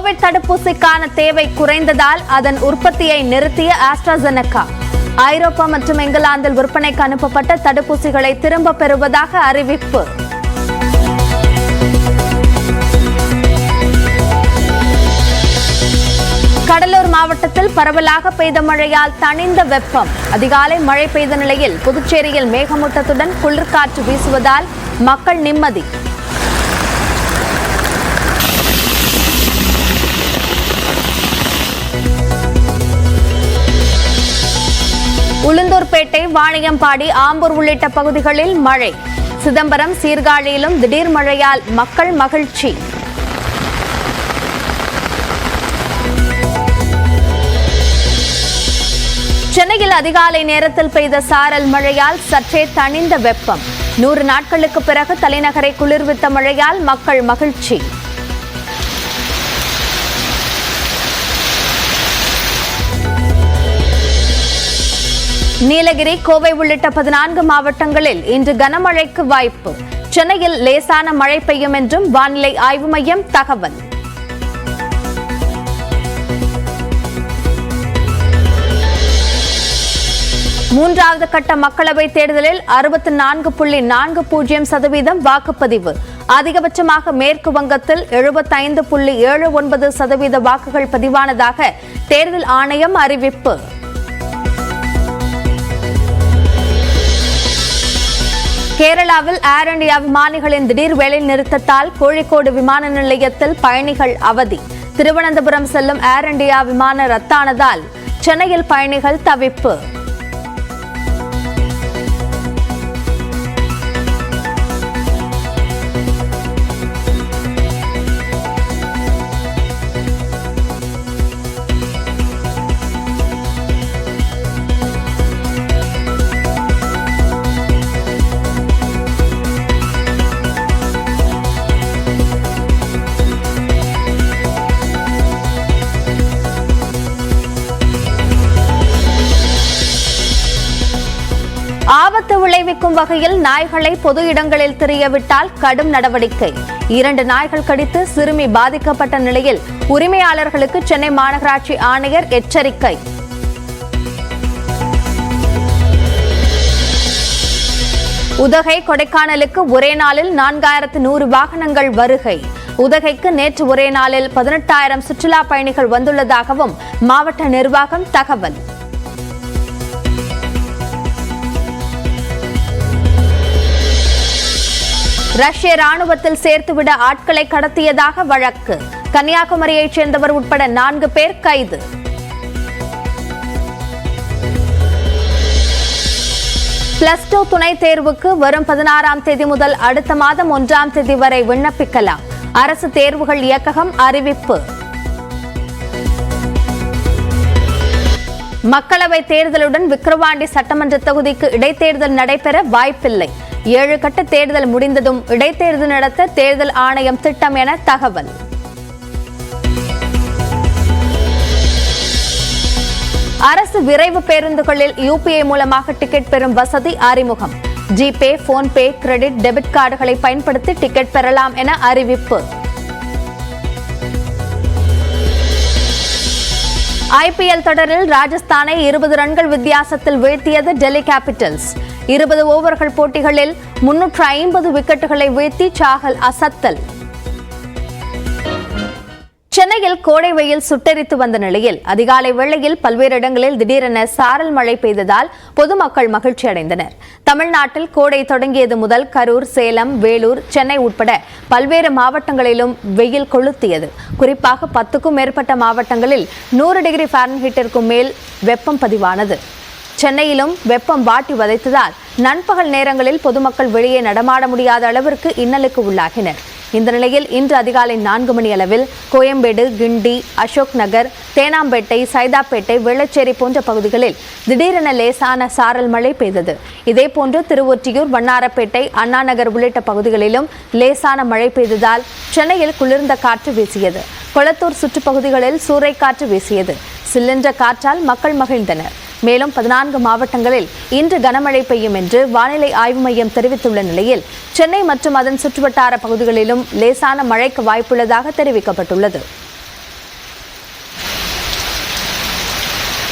Covid தடுப்பூசிக்கான தேவை குறைந்ததால் அதன் உற்பத்தியை நிறுத்திய ஆஸ்ட்ராசெனகா. ஐரோப்பா மற்றும் இங்கிலாந்தில் விற்பனைக்கு அனுப்பப்பட்ட தடுப்பூசிகளை திரும்பப் பெறுவதாக அறிவிப்பு. கடலூர் மாவட்டத்தில் பரவலாக பெய்த மழையால் தணிந்த வெப்பம். அதிகாலை மழை பெய்த நிலையில் புதுச்சேரியில் மேகமூட்டத்துடன் குளிர்காற்று வீசுவதால் மக்கள் நிம்மதி. உளுந்தூர்பேட்டை, வாணியம்பாடி, ஆம்பூர் உள்ளிட்ட பகுதிகளில் மழை. சிதம்பரம், சீர்காழியிலும் திடீர் மழையால் மக்கள் மகிழ்ச்சி. சென்னையில் அதிகாலை நேரத்தில் பெய்த சாரல் மழையால் சற்றே தணிந்த வெப்பம். 100 நாட்களுக்கு பிறகு தலைநகரை குளிர்வித்த மழையால் மக்கள் மகிழ்ச்சி. நீலகிரி, கோவை உள்ளிட்ட 14 மாவட்டங்களில் இன்று கனமழைக்கு வாய்ப்பு. சென்னையில் லேசான மழை பெய்யும் என்றும் வானிலை ஆய்வு மையம் தகவல். மூன்றாவது கட்ட மக்களவைத் தேர்தலில் 64.40% வாக்குப்பதிவு. அதிகபட்சமாக மேற்கு வங்கத்தில் 75.79% வாக்குகள் பதிவானதாக தேர்தல் ஆணையம் அறிவிப்பு. கேரளாவில் ஏர் இந்தியா விமானிகளின் திடீர் வேலை நிறுத்தத்தால் கோழிக்கோடு விமான நிலையத்தில் பயணிகள் அவதி. திருவனந்தபுரம் செல்லும் ஏர் இந்தியா விமானம் ரத்தானதால் சென்னையில் பயணிகள் தவிப்பு. ஆபத்து விளைவிக்கும் வகையில் நாய்களை பொது இடங்களில் திரியவிட்டால் கடும் நடவடிக்கை. 2 நாய்கள் கடித்து சிறுமி பாதிக்கப்பட்ட நிலையில் உரிமையாளர்களுக்கு சென்னை மாநகராட்சி ஆணையர் எச்சரிக்கை. உதகை, கொடைக்கானலுக்கு ஒரே நாளில் 4100 வாகனங்கள் வருகை. உதகைக்கு நேற்று ஒரே நாளில் 18,000 சுற்றுலா பயணிகள் வந்துள்ளதாகவும் மாவட்ட நிர்வாகம் தகவல். ரஷ்ய ராணுவத்தில் சேர்த்துவிட ஆட்களை கடத்தியதாக வழக்கு. கன்னியாகுமரியைச் சேர்ந்தவர் உட்பட 4 பேர் கைது. +2 துணைத் தேர்வுக்கு வரும் 16ஆம் தேதி முதல் அடுத்த மாதம் 1ஆம் தேதி வரை விண்ணப்பிக்கலாம். அரசு தேர்வுகள் இயக்ககம் அறிவிப்பு. மக்களவைத் தேர்தலுடன் விக்கிரவாண்டி சட்டமன்ற தொகுதிக்கு இடைத்தேர்தல் நடைபெற வாய்ப்பில்லை. 7 கட்ட தேர்தல் முடிந்ததும் இடைத்தேர்தல் நடத்த தேர்தல் ஆணையம் திட்டம் என தகவல். அரசு விரைவு பேருந்துகளில் UPI மூலமாக டிக்கெட் பெறும் வசதி அறிமுகம். ஜிபே, போன்பே, கிரெடிட், டெபிட் கார்டுகளை பயன்படுத்தி டிக்கெட் பெறலாம் என அறிவிப்பு. IPL தொடரில் ராஜஸ்தானை 20 ரன்கள் வித்தியாசத்தில் வீழ்த்தியது டெல்லி கேபிட்டல்ஸ். 20 ஓவர்கள் போட்டிகளில் 350 விக்கெட்டுகளை வீழ்த்தி சாஹல் அசத்தல். சென்னையில் கோடை வெயில் சுட்டெரித்து வந்த நிலையில் அதிகாலை வேளையில் பல்வேறு இடங்களில் திடீரென சாரல் மழை பெய்ததால் பொதுமக்கள் மகிழ்ச்சி அடைந்தனர். தமிழ்நாட்டில் கோடை தொடங்கியது முதல் கரூர், சேலம், வேலூர், சென்னை உட்பட பல்வேறு மாவட்டங்களிலும் வெயில் கொளுத்தியது. குறிப்பாக 10க்கும் மேற்பட்ட மாவட்டங்களில் 100 டிகிரி ஃபாரன்ஹீட்டிற்கும் மேல் வெப்பம் பதிவானது. சென்னையிலும் வெப்பம் வாட்டி வதைத்ததால் நண்பகல் நேரங்களில் பொதுமக்கள் வெளியே நடமாட முடியாத அளவிற்கு இன்னலுக்கு உள்ளாகினர். இந்த நிலையில் இன்று அதிகாலை 4 மணி அளவில் கோயம்பேடு, கிண்டி, அசோக் நகர், தேனாம்பேட்டை, சைதாப்பேட்டை, வெள்ளச்சேரி போன்ற பகுதிகளில் திடீரென லேசான சாரல் மழை பெய்தது. இதேபோன்று திருவொற்றியூர், வண்ணாரப்பேட்டை, அண்ணா நகர் உள்ளிட்ட பகுதிகளிலும் லேசான மழை பெய்ததால் சென்னையில் குளிர்ந்த காற்று வீசியது. கொளத்தூர் சுற்றுப்பகுதிகளில் சூறைக்காற்று வீசியது. சில்லென்ற காற்றால் மக்கள் மகிழ்ந்தனர். மேலும் 14 மாவட்டங்களில் இன்று கனமழை பெய்யும் என்று வானிலை ஆய்வு மையம் தெரிவித்துள்ள நிலையில் சென்னை மற்றும் அதன் சுற்றுவட்டார பகுதிகளிலும் லேசான மழைக்கு வாய்ப்புள்ளதாக தெரிவிக்கப்பட்டுள்ளது.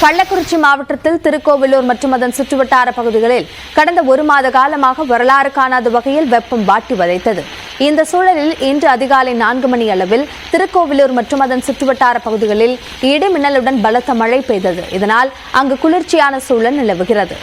கள்ளக்குறிச்சி மாவட்டத்தில் திருக்கோவிலூர் மற்றும் அதன் சுற்றுவட்டார பகுதிகளில் கடந்த ஒரு மாத காலமாக வரலாறு காணாத வகையில் வெப்பம் வாட்டி வதைத்தது. இந்த சூழலில் இன்று அதிகாலை 4 மணி அளவில் திருக்கோவிலூர் மற்றும் அதன் சுற்றுவட்டார பகுதிகளில் இடி மின்னலுடன் பலத்த மழை பெய்தது. இதனால் அங்கு குளிர்ச்சியான சூழல் நிலவுகிறது.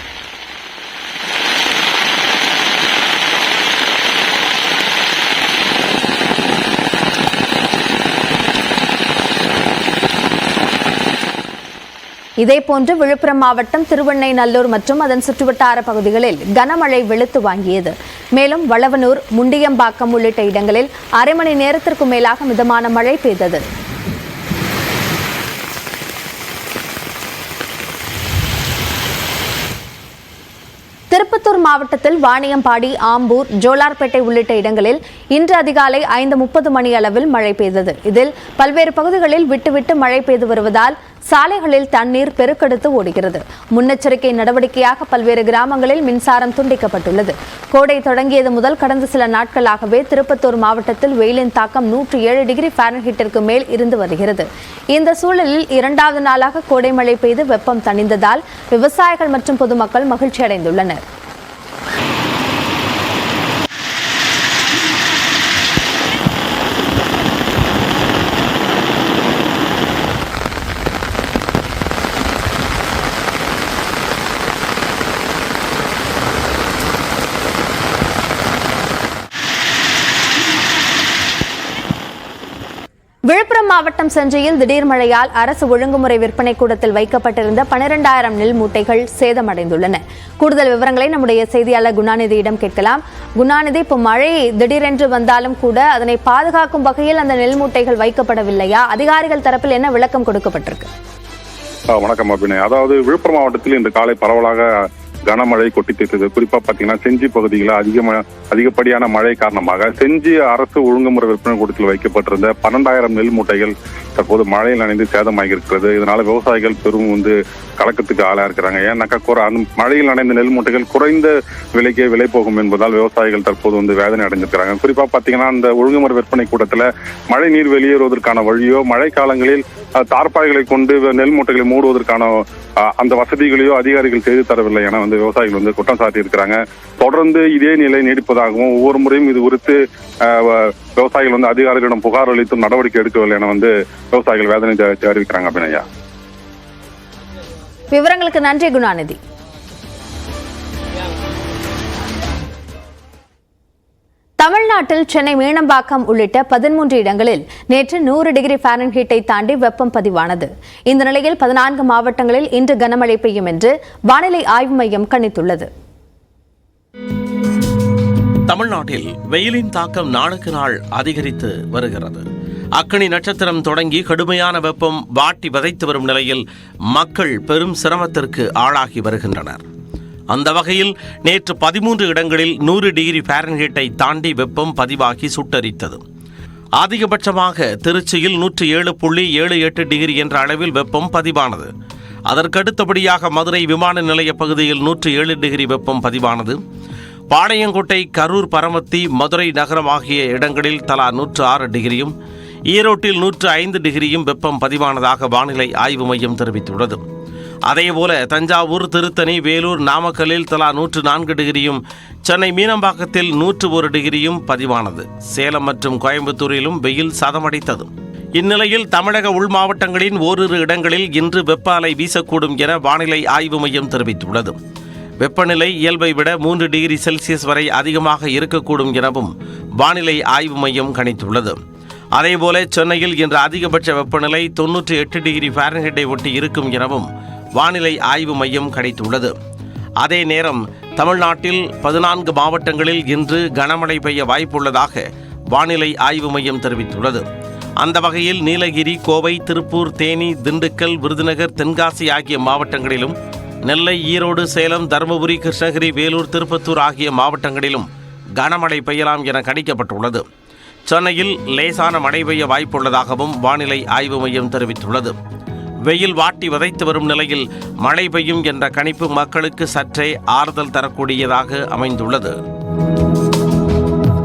இதேபோன்று விழுப்புரம் மாவட்டம் திருவெண்ணைநல்லூர் மற்றும் அதன் சுற்றுவட்டார பகுதிகளில் கனமழை வெளுத்து வாங்கியது. மேலும் வளவனூர், முண்டியம்பாக்கம் உள்ளிட்ட இடங்களில் அரை மணி நேரத்திற்கும் மேலாக மிதமான மழை பெய்தது. திருப்பத்தூர் மாவட்டத்தில் வாணியம்பாடி, ஆம்பூர், ஜோலார்பேட்டை உள்ளிட்ட இடங்களில் இன்று அதிகாலை 5:30 மணி அளவில் மழை பெய்தது. இதில் பல்வேறு பகுதிகளில் விட்டுவிட்டு மழை பெய்து வருவதால் சாலைகளில் தண்ணீர் பெருக்கெடுத்து ஓடுகிறது. முன்னெச்சரிக்கை நடவடிக்கையாக பல்வேறு கிராமங்களில் மின்சாரம் துண்டிக்கப்பட்டுள்ளது. கோடை தொடங்கியது முதல் கடந்த சில நாட்களாகவே திருப்பத்தூர் மாவட்டத்தில் வெயிலின் தாக்கம் 107 டிகிரி ஃபாரன்ஹீட்டிற்கு மேல் இருந்து வருகிறது. இந்த சூழலில் 2வது நாளாக கோடை மழை பெய்து வெப்பம் தணிந்ததால் விவசாயிகள் மற்றும் பொதுமக்கள் மகிழ்ச்சி அடைந்துள்ளனர். விழுப்புரம் மாவட்டம் செஞ்சியில் திடீர் மழையால் அரசு ஒழுங்குமுறை விற்பனை கூடத்தில் வைக்கப்பட்டிருந்த 12,000 நெல் மூட்டைகள் சேதமடைந்துள்ளன. கூடுதல் விவரங்களை நம்முடைய செய்தியாளர் குணாநிதியிடம் கேட்கலாம். குணாநிதி, இப்போ மழை திடீரென்று வந்தாலும் கூட அதனை பாதுகாக்கும் வகையில் அந்த நெல் மூட்டைகள் வைக்கப்படவில்லையா? அதிகாரிகள் தரப்பில் என்ன விளக்கம் கொடுக்கப்பட்டிருக்கு? வணக்கம் அபிநய். அதாவது விழுப்புரம் மாவட்டத்தில் இன்று காலை பரவலாக கனமழை கொட்டி தீர்த்தது. குறிப்பா பாத்தீங்கன்னா செஞ்சி பகுதிகளில் அதிகப்படியான மழை காரணமாக செஞ்சி அரசு ஒழுங்குமுறை விற்பனை கூடத்தில் வைக்கப்பட்டிருந்த 12,000 நெல் மூட்டைகள் தற்போது மழையில் நனைந்து சேதமாகி இருக்கிறது. இதனால விவசாயிகள் பெரும் கலக்கத்துக்கு ஆளா இருக்கிறாங்க. ஏன்னாக்கா மழையில் நனைந்த நெல் மூட்டைகள் குறைந்த விலைக்கே விலை போகும் என்பதால் விவசாயிகள் தற்போது வேதனை அடைஞ்சிருக்கிறாங்க. குறிப்பா பாத்தீங்கன்னா இந்த ஒழுங்குமுறை விற்பனை கூடத்துல மழை நீர் வெளியேறுவதற்கான வழியோ, மழை காலங்களில் தார்பாய்களை கொண்டு நெல் மூட்டைகளை மூடுவதற்கான அந்த வசதிகளையோ அதிகாரிகள் செய்து தரவில்லை என விவசாயிகள் குற்றம் சாட்டி இருக்கிறாங்க. தொடர்ந்து இதே நிலை நீடிப்பதாகவும் ஒவ்வொரு முறையும் இது குறித்து விவசாயிகள் அதிகாரிகளிடம் புகார் அளித்தும் நடவடிக்கை எடுக்கவில்லை என விவசாயிகள் வேதனை தெரிவிக்கிறாங்க. அபிநயா, விவரங்களுக்கு நன்றி குணாநிதி. தமிழ்நாட்டில் சென்னை மீனம்பாக்கம் உள்ளிட்ட 13 இடங்களில் நேற்று 100 டிகிரி ஃபாரன்ஹீட்டை தாண்டி வெப்பம் பதிவானது. இந்த நிலையில் 14 மாவட்டங்களில் இன்று கனமழை பெய்யும் என்று வானிலை ஆய்வு மையம் கணித்துள்ளது. தமிழ்நாட்டில் வெயிலின் தாக்கம் நாளுக்கு நாள் அதிகரித்து வருகிறது. அக்னி நட்சத்திரம் தொடங்கி கடுமையான வெப்பம் வாட்டி வதைத்து வரும் நிலையில் மக்கள் பெரும் சிரமத்திற்கு ஆளாகி வருகின்றனர். அந்த வகையில் நேற்று 13 இடங்களில் 100 டிகிரி ஃபாரன்ஹீட்டை தாண்டி வெப்பம் பதிவாகி சுட்டரித்தது. அதிகபட்சமாக திருச்சியில் 107.78 டிகிரி என்ற அளவில் வெப்பம் பதிவானது. அதற்கடுத்தபடியாக மதுரை விமான நிலைய பகுதியில் 107 டிகிரி வெப்பம் பதிவானது. பாளையங்கோட்டை, கரூர், பரமத்தி, மதுரை நகரம் ஆகிய இடங்களில் தலா 106 டிகிரியும், ஈரோட்டில் 105 டிகிரியும் வெப்பம் பதிவானதாக வானிலை ஆய்வு மையம் தெரிவித்துள்ளது. அதேபோல தஞ்சாவூர், திருத்தணி, வேலூர், நாமக்கல்லில் தலா 104 டிகிரியும், சென்னை மீனம்பாக்கத்தில் 101 டிகிரியும் பதிவானது. சேலம் மற்றும் கோயம்புத்தூரிலும் வெயில் சதமடித்தது. இந்நிலையில் தமிழக உள் மாவட்டங்களின் ஓரிரு இடங்களில் இன்று வெப்ப அலை வீசக்கூடும் என வானிலை ஆய்வு மையம் தெரிவித்துள்ளது. வெப்பநிலை இயல்பை விட 3 டிகிரி செல்சியஸ் வரை அதிகமாக இருக்கக்கூடும் எனவும் வானிலை ஆய்வு மையம் கணித்துள்ளது. அதேபோல சென்னையில் இன்று அதிகபட்ச வெப்பநிலை 98 டிகிரி ஃபாரன்ஹீட்டை ஒட்டி இருக்கும் எனவும் வானிலை ஆய்வு மையம் கணித்துள்ளது. அதே நேரம் தமிழ்நாட்டில் 14 மாவட்டங்களில் இன்று கனமழை பெய்ய வாய்ப்புள்ளதாக வானிலை ஆய்வு மையம் தெரிவித்துள்ளது. அந்த வகையில் நீலகிரி, கோவை, திருப்பூர், தேனி, திண்டுக்கல், விருதுநகர், தென்காசி ஆகிய மாவட்டங்களிலும், நெல்லை, ஈரோடு, சேலம், தருமபுரி, கிருஷ்ணகிரி, வேலூர், திருப்பத்தூர் ஆகிய மாவட்டங்களிலும் கனமழை பெய்யலாம் என கணிக்கப்பட்டுள்ளது. சென்னையில் லேசான மழை பெய்ய வாய்ப்புள்ளதாகவும் வானிலை ஆய்வு மையம் தெரிவித்துள்ளது. வெயில் வாட்டி வதைத்து வரும் நிலையில் மழை பெய்யும் என்ற கணிப்பு மக்களுக்கு சற்றே ஆறுதல் தரக்கூடியதாக அமைந்துள்ளது.